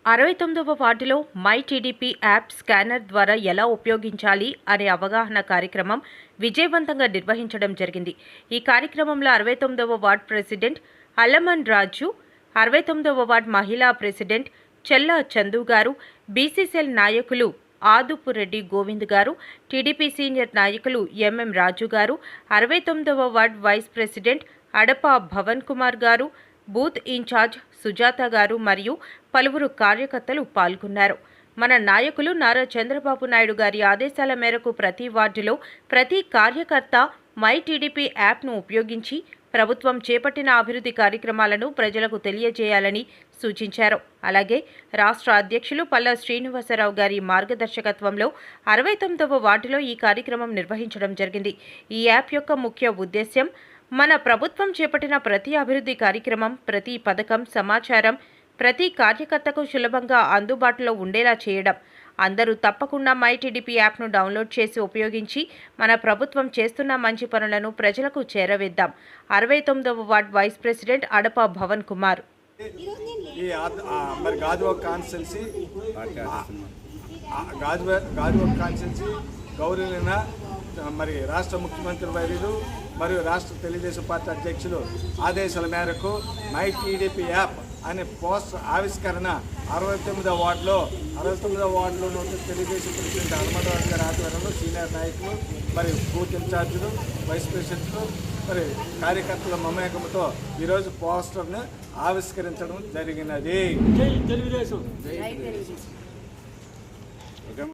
69వ వార్డులో my TDP app scanner ద్వారా ఎలా ఉపయోగించాలి అనే అవగాహన కార్యక్రమం విజయవంతంగా నిర్వహించడం జరిగింది. ఈ కార్యక్రమంలో 69వ వార్డు ప్రెసిడెంట్ అల్లమన్ రాజు, 69వ వార్డు మహిళా ప్రెసిడెంట్ చెల్లా చందు గారు, బీసీసీఎల్ నాయకులు ఆదుపు రెడ్డి గోవింద్ గారు, టీడీపీ సీనియర్ నాయకులు ఎంఎం రాజు గారు, 69వ వార్డు వైస్ ప్రెసిడెంట్ అడప భవన్ కుమార్ గారు, బూత్ ఇన్ఛార్జ్ సుజాత గారు మరియు పలువురు కార్యకర్తలు పాల్గొన్నారు. మన నాయకులు నారా చంద్రబాబు నాయుడు గారి ఆదేశాల మేరకు ప్రతి వార్డులో ప్రతి కార్యకర్త మై టీడీపీ యాప్ను ఉపయోగించి ప్రభుత్వం చేపట్టిన అభివృద్ధి కార్యక్రమాలను ప్రజలకు తెలియజేయాలని సూచించారు. అలాగే రాష్ట్ర అధ్యక్షులు పల్లా శ్రీనివాసరావు గారి మార్గదర్శకత్వంలో 69వ వార్డులో ఈ కార్యక్రమం నిర్వహించడం జరిగింది. ఈ యాప్ యొక్క ముఖ్య ఉద్దేశ్యం మన ప్రభుత్వం చేపట్టిన ప్రతి అభివృద్ధి కార్యక్రమం, ప్రతి పథకం సమాచారం ప్రతి కార్యకర్తకు సులభంగా అందుబాటులో ఉండేలా చేయడం. అందరూ తప్పకుండా మై టీడీపీ యాప్ను డౌన్లోడ్ చేసి ఉపయోగించి మన ప్రభుత్వం చేస్తున్న మంచి పనులను ప్రజలకు చేరవేద్దాం. 69వ వార్డు వైస్ ప్రెసిడెంట్ అడప భవన్ కుమార్. గౌరవనీయ మరి రాష్ట్ర ముఖ్యమంత్రి వర్యులు మరియు రాష్ట్ర తెలుగుదేశం పార్టీ అధ్యక్షులు ఆదేశాల మేరకు మై టీడీపీ యాప్ అనే పోస్టర్ ఆవిష్కరణ 69వ వార్డులో తెలుగుదేశం ప్రెసిడెంట్ హనుమంతరావు గారి ఆధ్వర్యంలో సీనియర్ నాయకులు మరి బూత్ ఇన్ఛార్జీలు వైస్ ప్రెసిడెంట్లు మరి కార్యకర్తల మమేకంతో ఈరోజు పోస్టర్ను ఆవిష్కరించడం జరిగినది.